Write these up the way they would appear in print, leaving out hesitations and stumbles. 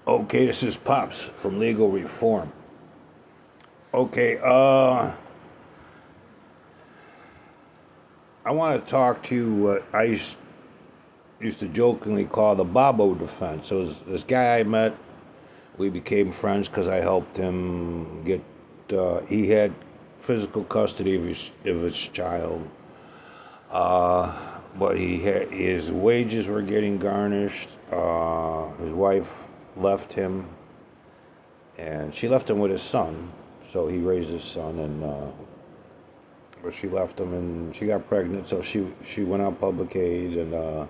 Okay, this is Pops from Legal Reform. Okay, I want to talk to you what I used to jokingly call the Bobo defense. So this guy I met, we became friends because I helped him get. He had physical custody of his child, but his wages were getting garnished. His wife left him, and she left him with his son. So he raised his son, and but she left him, and she got pregnant. So she went on public aid and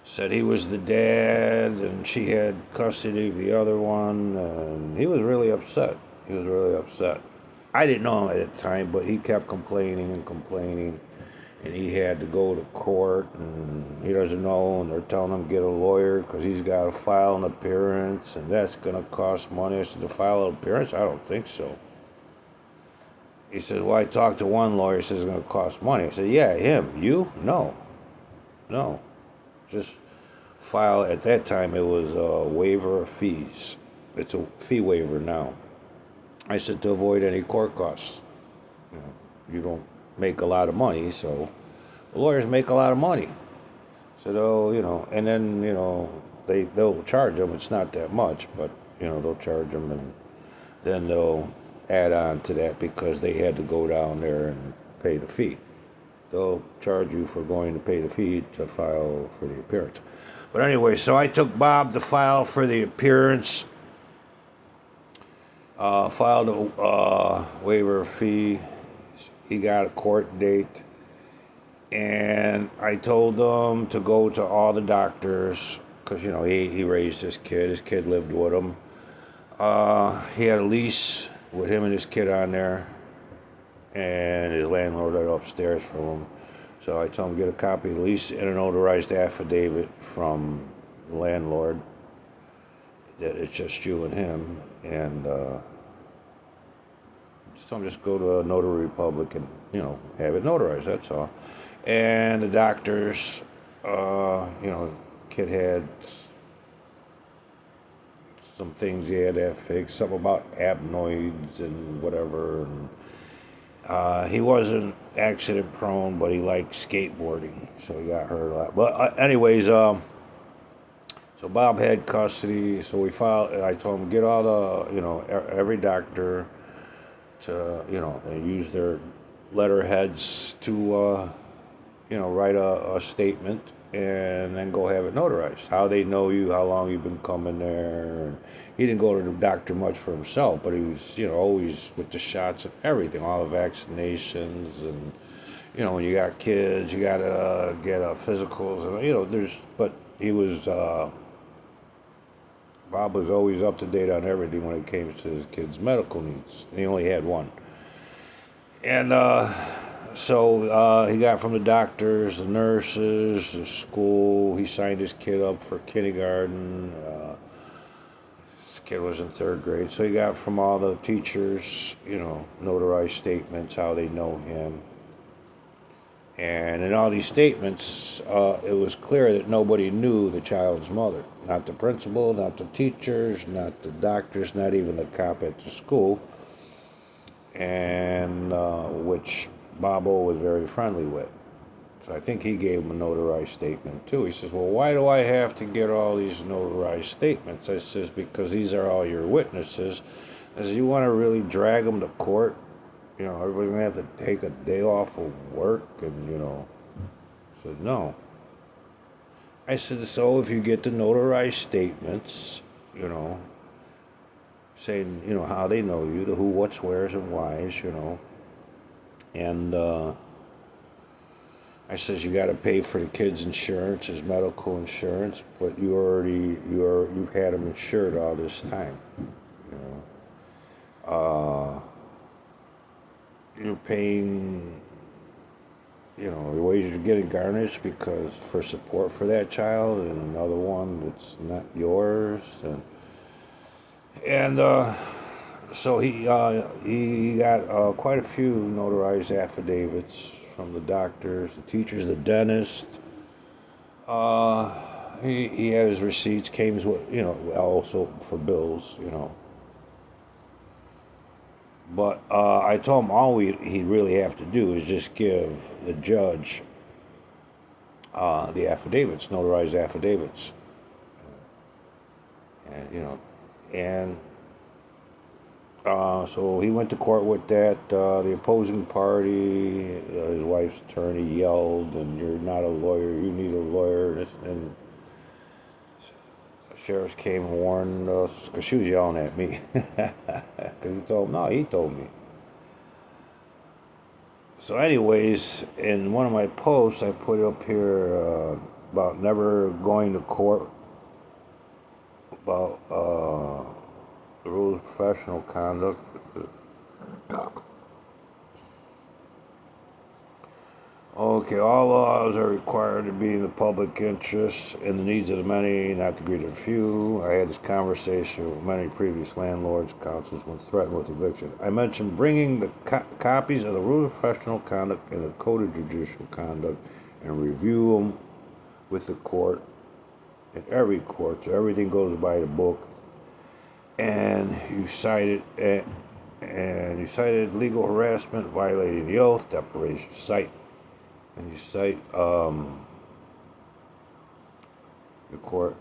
said he was the dad, and she had custody of the other one, and he was really upset. He was really upset. I didn't know him at the time, but he kept complaining and complaining, and he had to go to court, and he doesn't know, and they're telling him to get a lawyer because he's got to file an appearance, and that's going to cost money. I said, to file an appearance? I don't think so. He said, well, I talked to one lawyer. He says it's going to cost money. I said, yeah, him. You? No. No. Just file. At that time, it was a waiver of fees. It's a fee waiver now. I said, to avoid any court costs. You know, you don't make a lot of money, so lawyers make a lot of money. So and then, they'll charge them. It's not that much, but, they'll charge them, and then they'll add on to that because they had to go down there and pay the fee. They'll charge you for going to pay the fee to file for the appearance. But anyway, so I took Bob to file for the appearance, filed a waiver fee. He got a court date, and I told him to go to all the doctors because he raised his kid. His kid lived with him. He had a lease with him and his kid on there, and his landlord right upstairs from him. So I told him to get a copy of the lease and a notarized affidavit from the landlord that it's just you and him, and just go to a notary public and have it notarized. That's all. And the doctors, kid had some things he had to have fixed, something about adenoids and whatever. And he wasn't accident prone, but he liked skateboarding, so he got hurt a lot. But anyways, so Bob had custody, so we filed. I told him get all the, every doctor to, and use their letterheads to, write a statement and then go have it notarized. How they know you, how long you've been coming there. And he didn't go to the doctor much for himself, but he was, always with the shots and everything, all the vaccinations. And, when you got kids, you got to get physicals. And, but he was, Bob was always up to date on everything when it came to his kids' medical needs. And he only had one. And, so he got from the doctors, the nurses, the school. He signed his kid up for kindergarten. His kid was in third grade. So he got from all the teachers, notarized statements, how they know him. And in all these statements, it was clear that nobody knew the child's mother. Not the principal, not the teachers, not the doctors, not even the cop at the school. And which Bobo was very friendly with. So I think he gave him a notarized statement too. He says, well, why do I have to get all these notarized statements? I says, because these are all your witnesses. I says, you want to really drag them to court? Everybody's going to have to take a day off of work and, I said, no. I said, so if you get the notarized statements, saying, how they know you, the who, what's, where's, and why's, and I says you got to pay for the kid's insurance, his medical insurance, but you've had him insured all this time, you're paying, your wages are getting garnished because for support for that child, and another one that's not yours, and so he got quite a few notarized affidavits from the doctors, the teachers, the dentist, he had his receipts, came with, also for bills, But I told him all he'd really have to do is just give the judge the affidavits, notarized affidavits, and and so he went to court with that. The opposing party, his wife's attorney yelled, "And you're not a lawyer. You need a lawyer." And the sheriff came and warned us because she was yelling at me because he told him, no, he told me. So, anyways, in one of my posts, I put up here about never going to court, about the rules of professional conduct. Okay, all laws are required to be in the public interest and the needs of the many, not the greed of the few. I had this conversation with many previous landlords, councils when threatened with eviction. I mentioned bringing the copies of the rules of professional conduct and the code of judicial conduct and review them with the court, in every court, so everything goes by the book. And you cited legal harassment, violating the oath, deprivation, and you cite the court,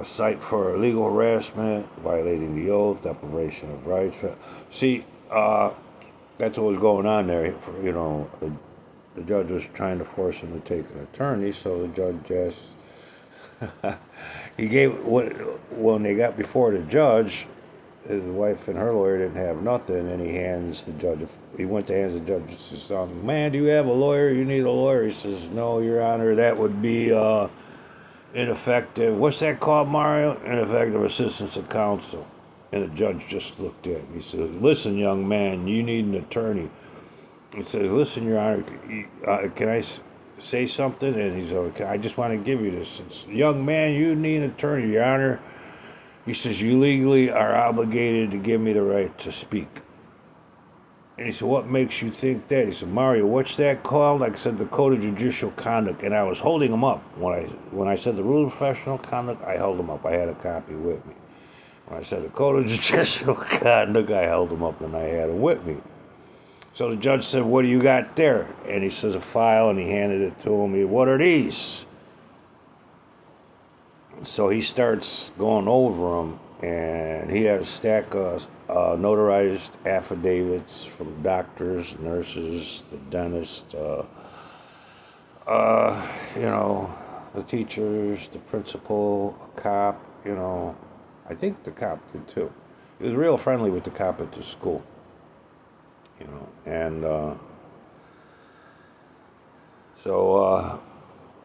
cite for illegal harassment, violating the oath, deprivation of rights. See, that's what was going on there. The judge was trying to force him to take an attorney, so the judge asked. He gave when they got before the judge. His wife and her lawyer didn't have nothing, and he went to hands the judge and says, "Man, do you have a lawyer? You need a lawyer." He says, "No, Your Honor, that would be ineffective." What's that called, Mario? Ineffective assistance of counsel. And the judge just looked at me. He says, "Listen, young man, you need an attorney." He says, "Listen, Your Honor, can I say something?" And he's like, "I just want to give you this. It's, young man, you need an attorney, Your Honor." He says, "You legally are obligated to give me the right to speak." And he said, "What makes you think that?" He said, "Mario, what's that called?" Like I said, the Code of Judicial Conduct. And I was holding him up. When I said the Rules of Professional Conduct, I held him up. I had a copy with me. When I said the Code of Judicial Conduct, I held him up and I had it with me. So the judge said, "What do you got there?" And he says, "A file," and he handed it to him. "What are these?" So he starts going over them, and he had a stack of notarized affidavits from doctors, nurses, the dentist, the teachers, the principal, a cop, I think the cop did too. He was real friendly with the cop at the school, and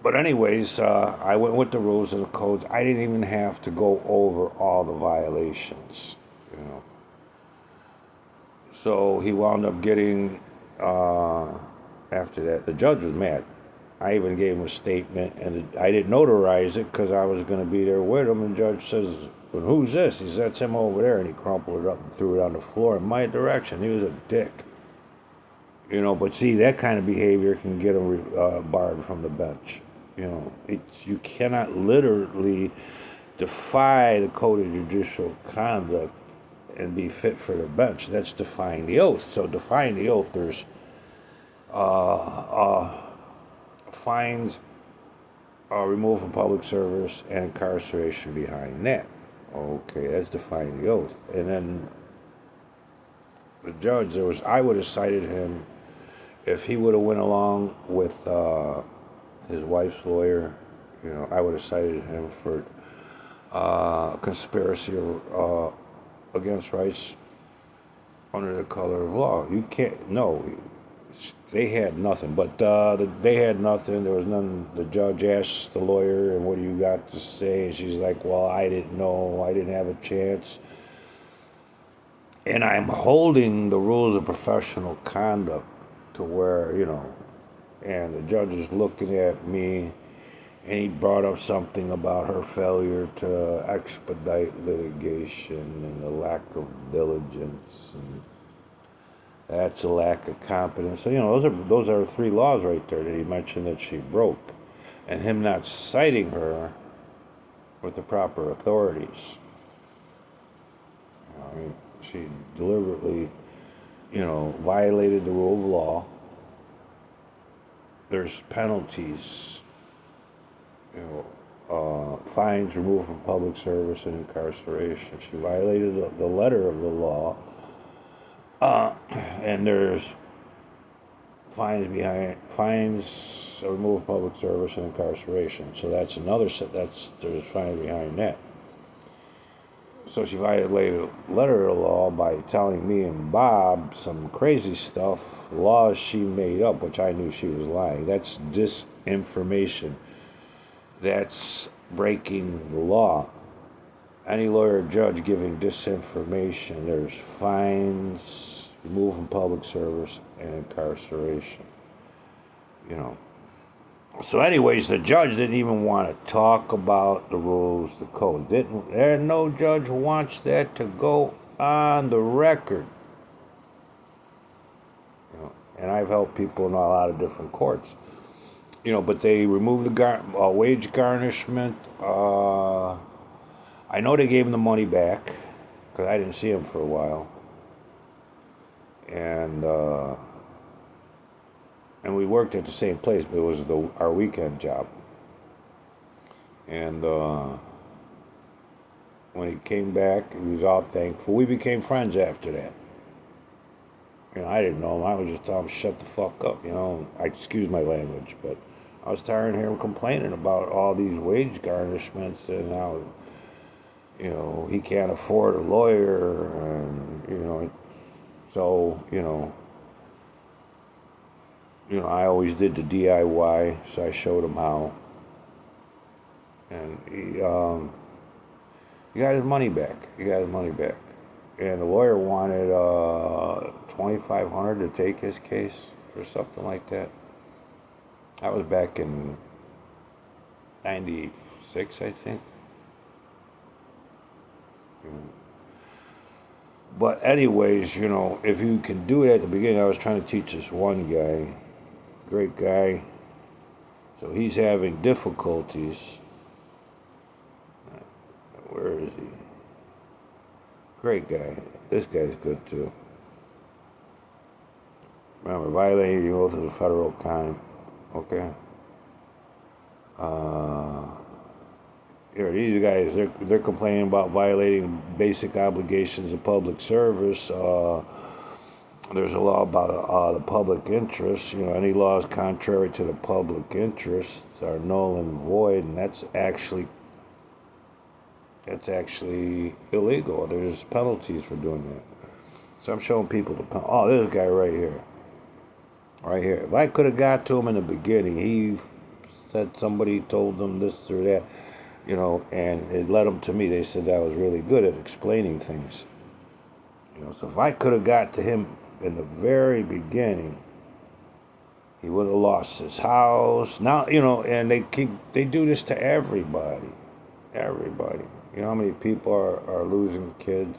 but anyways, I went with the rules and the codes. I didn't even have to go over all the violations, So he wound up getting, after that, the judge was mad. I even gave him a statement, and I didn't notarize it because I was going to be there with him. And the judge says, "Well, who's this?" He says, "That's him over there." And he crumpled it up and threw it on the floor in my direction. He was a dick. But see, that kind of behavior can get him barred from the bench. You cannot literally defy the Code of Judicial Conduct and be fit for the bench. That's defying the oath. So defying the oath, there's fines, removal from public service, and incarceration behind that. Okay, that's defying the oath. And then the judge, I would have cited him if he would have went along with his wife's lawyer. I would have cited him for conspiracy against rights under the color of law. You can't. No, they had nothing. But they had nothing. There was none. The judge asked the lawyer, "And what do you got to say?" And she's like, "Well, I didn't know. I didn't have a chance." And I'm holding the rules of professional conduct to where, and the judge is looking at me, and he brought up something about her failure to expedite litigation and the lack of diligence, and that's a lack of competence. So, those are 3 laws right there that he mentioned that she broke. and him not citing her with the proper authorities. I mean, she deliberately, violated the rule of law. There's penalties, fines, removal from public service, and incarceration. She violated the letter of the law, and there's fines, removal from public service, and incarceration. So that's there's fines behind that. So she violated the letter of the law by telling me and Bob some crazy stuff, laws she made up, which I knew she was lying. That's disinformation. That's breaking the law. Any lawyer or judge giving disinformation, there's fines, removal from public service, and incarceration. So anyways, the judge didn't even want to talk about the rules, the code. No judge wants that to go on the record. And I've helped people in a lot of different courts. But they removed the wage garnishment. I know they gave him the money back because I didn't see him for a while. And we worked at the same place, but it was our weekend job. And when he came back, he was all thankful. We became friends after that. I didn't know him. I was just telling him, shut the fuck up, excuse my language, but I was tired of hearing him complaining about all these wage garnishments and how, he can't afford a lawyer, and, so, I always did the DIY, so I showed him how. And he got his money back. And the lawyer wanted $2,500 to take his case or something like that. That was back in '96, I think. But anyways, if you can do it at the beginning, I was trying to teach this one guy, great guy. So he's having difficulties. Where is he? Great guy. This guy's good too. Remember, violating the oath is a federal crime. Okay. These guys, they're complaining about violating basic obligations of public service. There's a law about the public interest. Any laws contrary to the public interest are null and void, and that's actually illegal. There's penalties for doing that. So I'm showing people this guy right here. If I could have got to him in the beginning, he said somebody told them this or that, and it led them to me. They said I was really good at explaining things. So if I could have got to him in the very beginning, he would have lost his house. Now, and they do this to everybody. Everybody. How many people are losing kids,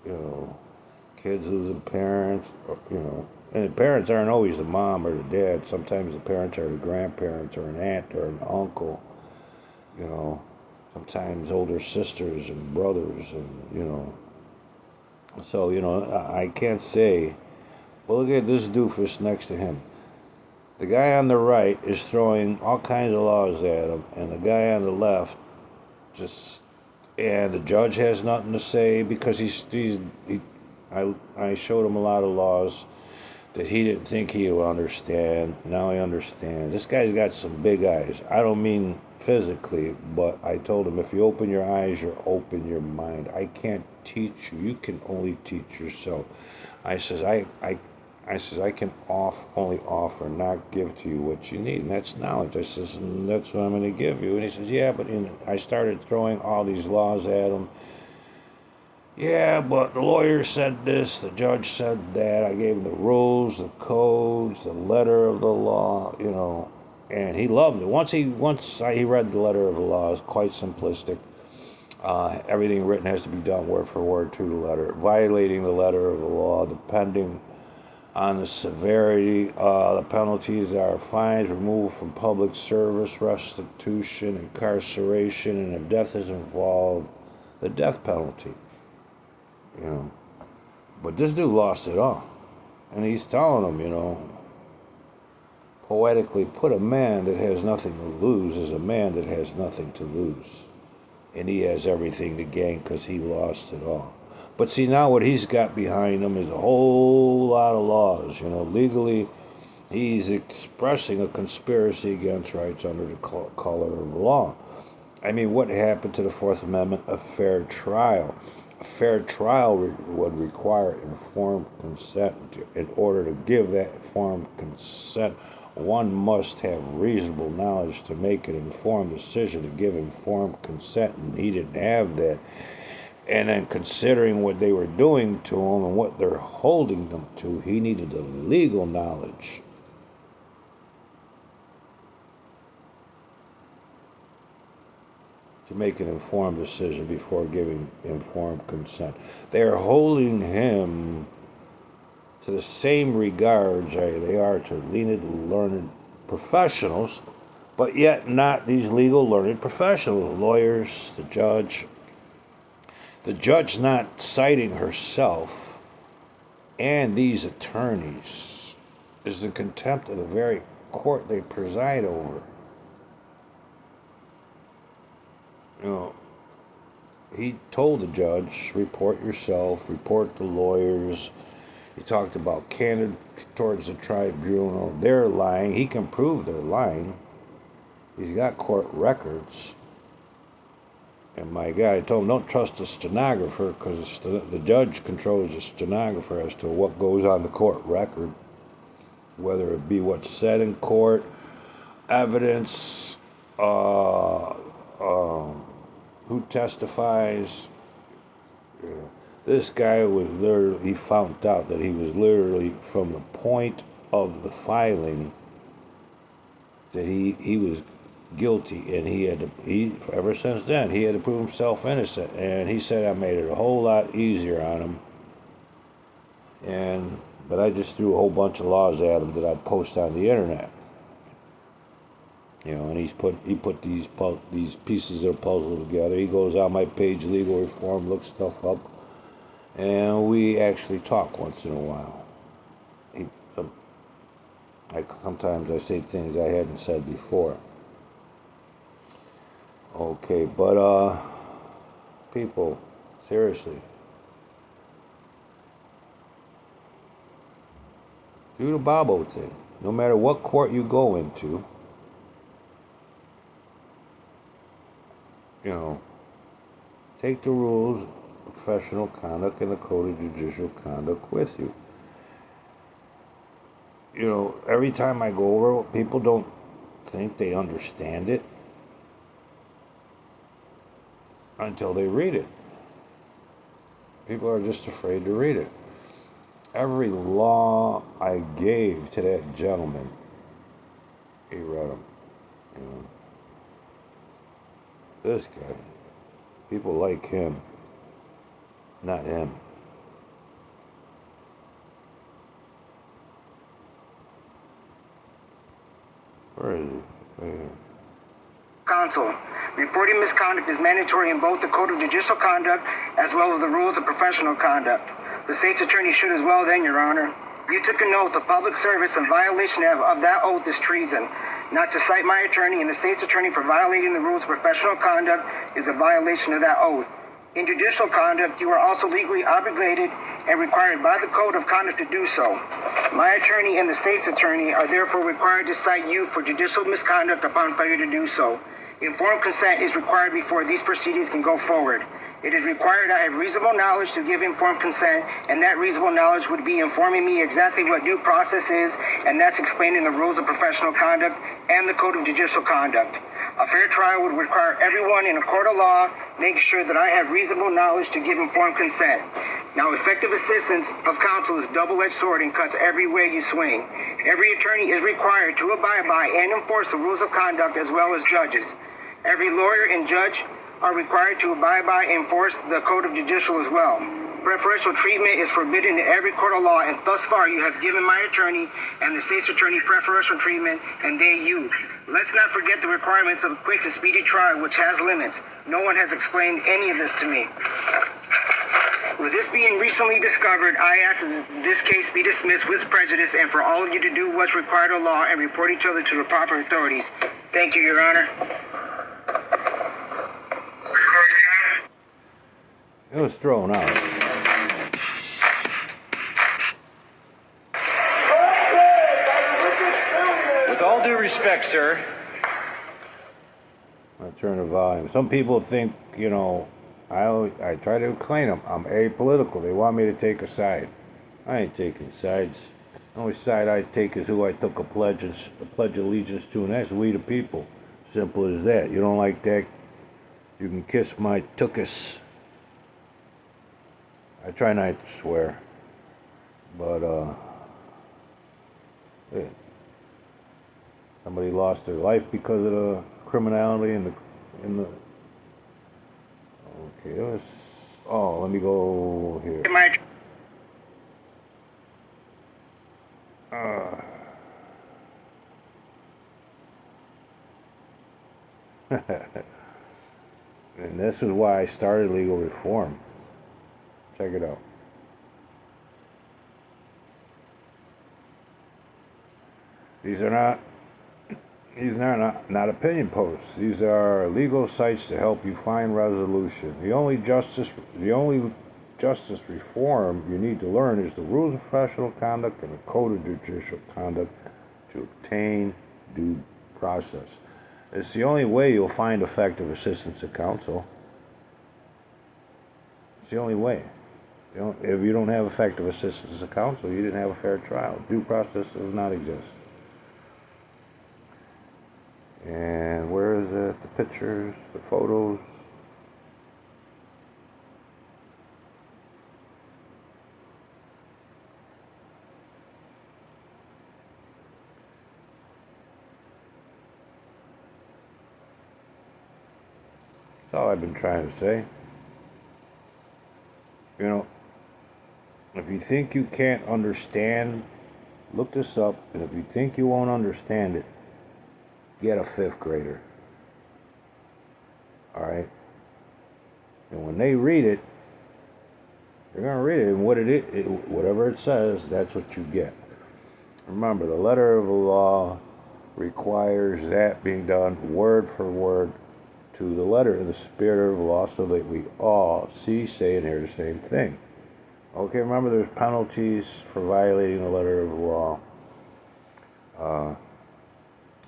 kids losing parents, and the parents aren't always the mom or the dad. Sometimes the parents are the grandparents or an aunt or an uncle, sometimes older sisters and brothers, and, so, I can't say, well, look at this doofus next to him. The guy on the right is throwing all kinds of laws at him, and the guy on the left and the judge has nothing to say because I showed him a lot of laws that he didn't think he would understand. Now he understands. This guy's got some big eyes. I don't mean physically, but I told him, if you open your eyes, you open your mind. I can't teach you. You can only teach yourself. I says, I can only offer, not give to you what you need, and that's knowledge. I says, and that's what I'm going to give you. And he says, yeah, but I started throwing all these laws at him. Yeah, but the lawyer said this, the judge said that. I gave him the rules, the codes, the letter of the law, and he loved it. Once he read the letter of the law, it's quite simplistic. Everything written has to be done word for word to the letter. Violating the letter of the law, depending on the severity. The penalties are fines, removal from public service, restitution, incarceration, and if death is involved, the death penalty. You know, but this dude lost it all, and he's telling them, poetically, put a man that has nothing to lose as a man that has nothing to lose, and he has everything to gain because he lost it all. But see, now what he's got behind him is a whole lot of laws. Legally, he's expressing a conspiracy against rights under the color of the law. I mean, what happened to the Fourth Amendment? A fair trial. A fair trial would require informed consent. In order to give that informed consent, one must have reasonable knowledge to make an informed decision to give informed consent, and he didn't have that. And then considering what they were doing to him and what they're holding them to, he needed the legal knowledge. To make an informed decision before giving informed consent. They are holding him to the same regards they are to learned professionals, but yet not these legal learned professionals, lawyers, the judge. The judge not citing herself and these attorneys is in contempt of the very court they preside over. He told the judge, report yourself, report the lawyers. He talked about candor towards the tribunal. They're lying. He can prove they're lying. He's got court records. And my God, I told him, don't trust the stenographer because the judge controls the stenographer as to what goes on the court record, whether it be what's said in court, evidence, who testifies. This guy was literally, he found out that he was literally from the point of the filing that he was guilty, and he ever since then he had to prove himself innocent, and he said I made it a whole lot easier on him, but I just threw a whole bunch of laws at him that I'd post on the internet, and he put these pieces of the puzzle together. He goes on my page, Legal Reform, looks stuff up, and we actually talk once in a while. Sometimes I say things I hadn't said before. Okay, but people, seriously, do the Bobo thing. No matter what court you go into, take the rules of professional conduct and the code of judicial conduct with you. Every time I go over it, people don't think they understand it until they read it. People are just afraid to read it. Every law I gave to that gentleman, he read them. This guy, people like him, not him. Where is he? Right here. Counsel, reporting misconduct is mandatory in both the Code of Judicial Conduct as well as the Rules of Professional Conduct. The state's attorney should as well then, Your Honor. You took an oath of public service and violation of that oath is treason. Not to cite my attorney and the state's attorney for violating the rules of professional conduct is a violation of that oath. In judicial conduct, you are also legally obligated and required by the Code of Conduct to do so. My attorney and the state's attorney are therefore required to cite you for judicial misconduct upon failure to do so. Informed consent is required before these proceedings can go forward. It is required I have reasonable knowledge to give informed consent, and that reasonable knowledge would be informing me exactly what due process is, and that's explained in the Rules of Professional Conduct and the Code of Judicial Conduct. A fair trial would require everyone in a court of law make sure that I have reasonable knowledge to give informed consent. Now, effective assistance of counsel is a double-edged sword and cuts every way you swing. Every attorney is required to abide by and enforce the rules of conduct as well as judges. Every lawyer and judge are required to abide by and enforce the Code of Judicial as well. Preferential treatment is forbidden in every court of law, and thus far you have given my attorney and the state's attorney preferential treatment, and they you. Let's not forget the requirements of a quick and speedy trial, which has limits. No one has explained any of this to me. With this being recently discovered, I ask that this case be dismissed with prejudice and for all of you to do what's required of law and report each other to the proper authorities. Thank you, Your Honor. It was thrown out. With all due respect, sir. I'll turn the volume. Some people think, you know, I try to explain them. I'm apolitical. They want me to take a side. I ain't taking sides. The only side I take is who I took a pledge allegiance to, and that's we the people. Simple as that. You don't like that? You can kiss my tuchus. I try not to swear, but yeah. Somebody lost their life because of the criminality in the. Okay, let me go here. And this is why I started legal reform. Check it out. These are not opinion posts. These are legal sites to help you find resolution. The only justice reform you need to learn is the rules of professional conduct and the code of judicial conduct to obtain due process. It's the only way you'll find effective assistance of counsel. It's the only way. If you don't have effective assistance of counsel, you didn't have a fair trial. Due process does not exist. And where is it? The pictures, the photos. That's all I've been trying to say. You know, if you think you can't understand, look this up. And if you think you won't understand it, get a 5th grader. All right? And when they read it, they're going to read it. And whatever it says, that's what you get. Remember, the letter of the law requires that being done word for word to the letter of the spirit of the law so that we all see, say, and hear the same thing. Okay, remember there's penalties for violating the letter of the law.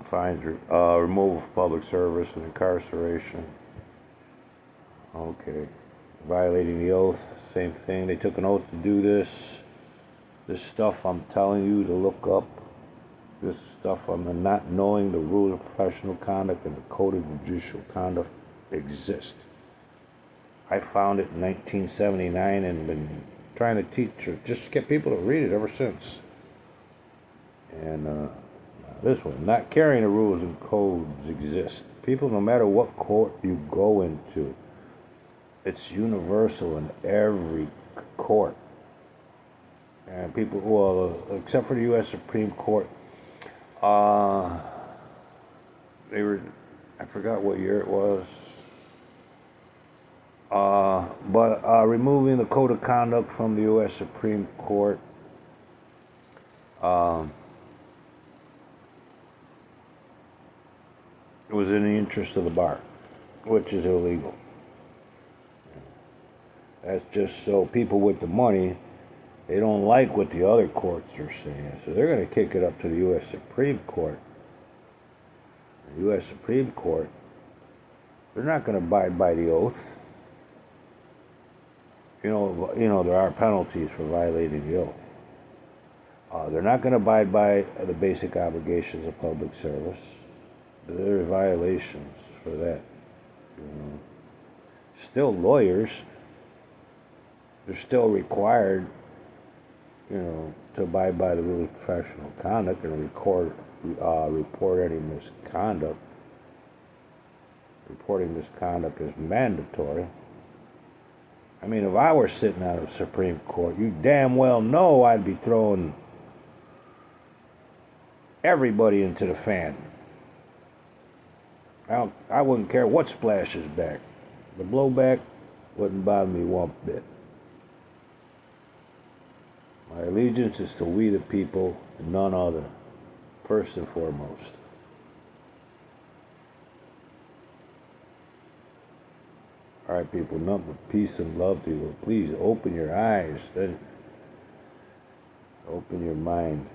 Fines, removal from public service and incarceration. Okay. Violating the oath, same thing. They took an oath to do this. This stuff I'm telling you to look up. This stuff I'm not knowing the rules of professional conduct and the code of judicial conduct exist. I found it in 1979 and been trying to teach or just get people to read it ever since. And this one, not carrying the rules and codes exist. People, no matter what court you go into, it's universal in every court. And people, well, except for the U.S. Supreme Court, they were, I forgot what year it was, but removing the code of conduct from the U.S. Supreme Court, it was in the interest of the bar, which is illegal. That's just so people with the money, they don't like what the other courts are saying, so they're going to kick it up to the U.S. Supreme Court. The U.S. Supreme Court, they're not going to abide by the oath. You know, there are penalties for violating the oath. They're not going to abide by the basic obligations of public service. There are violations for that. You know, still lawyers. They're still required, you know, to abide by the rules of professional conduct and report any misconduct. Reporting misconduct is mandatory. I mean, if I were sitting on the Supreme Court, you damn well know I'd be throwing everybody into the fan. I wouldn't care what splashes back. The blowback wouldn't bother me one bit. My allegiance is to we the people and none other, first and foremost. All right, people, nothing but peace and love to you. Please open your eyes, then open your mind.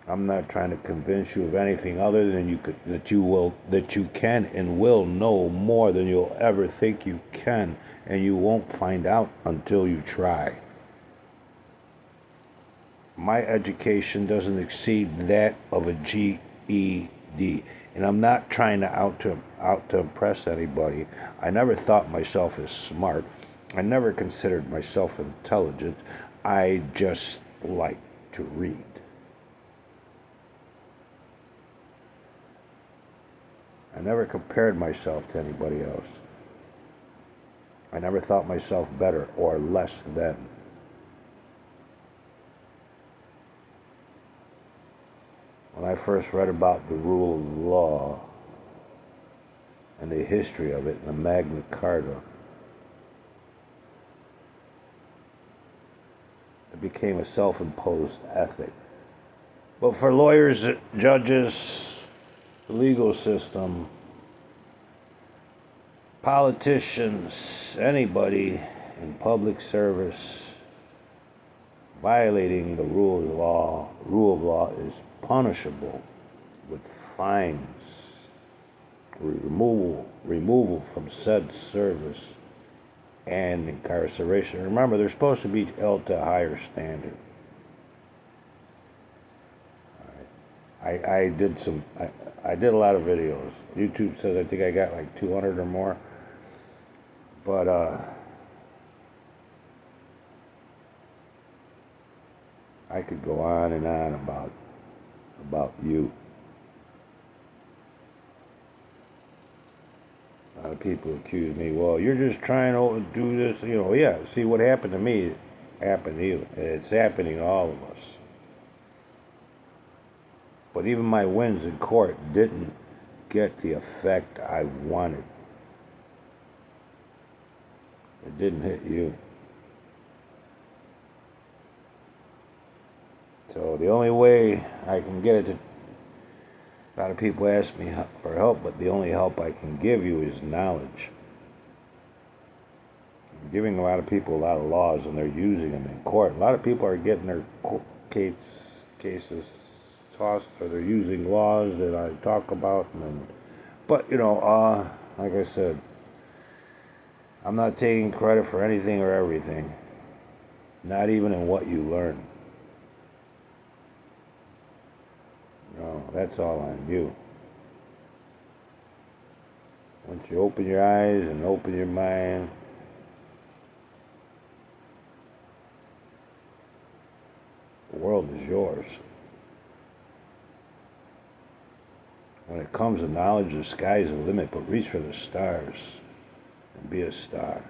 I'm not trying to convince you of anything other than that you can and will know more than you'll ever think you can, and you won't find out until you try. My education doesn't exceed that of a GED. And I'm not trying to out to impress anybody. I never thought myself as smart. I never considered myself intelligent. I just like to read. I never compared myself to anybody else. I never thought myself better or less than. When I first read about the rule of law and the history of it in the Magna Carta, it became a self-imposed ethic. But for lawyers, judges, the legal system, politicians, anybody in public service, violating the rule of law is punishable with fines, removal from said service, and incarceration. Remember, they're supposed to be held to a higher standard. I did a lot of videos. YouTube says I think I got like 200 or more, but I could go on and on about you. A lot of people accuse me, well, you're just trying to do this, yeah, see what happened to me happened to you. It's happening to all of us. But even my wins in court didn't get the effect I wanted. It didn't hit you. So the only way I can get it to, a lot of people ask me for help, but the only help I can give you is knowledge. I'm giving a lot of people a lot of laws and they're using them in court. A lot of people are getting their cases tossed, or they're using laws that I talk about. But, like I said, I'm not taking credit for anything or everything. Not even in what you learn. No, that's all on you. Once you open your eyes and open your mind, the world is yours. When it comes to knowledge, the sky's the limit, but reach for the stars and be a star.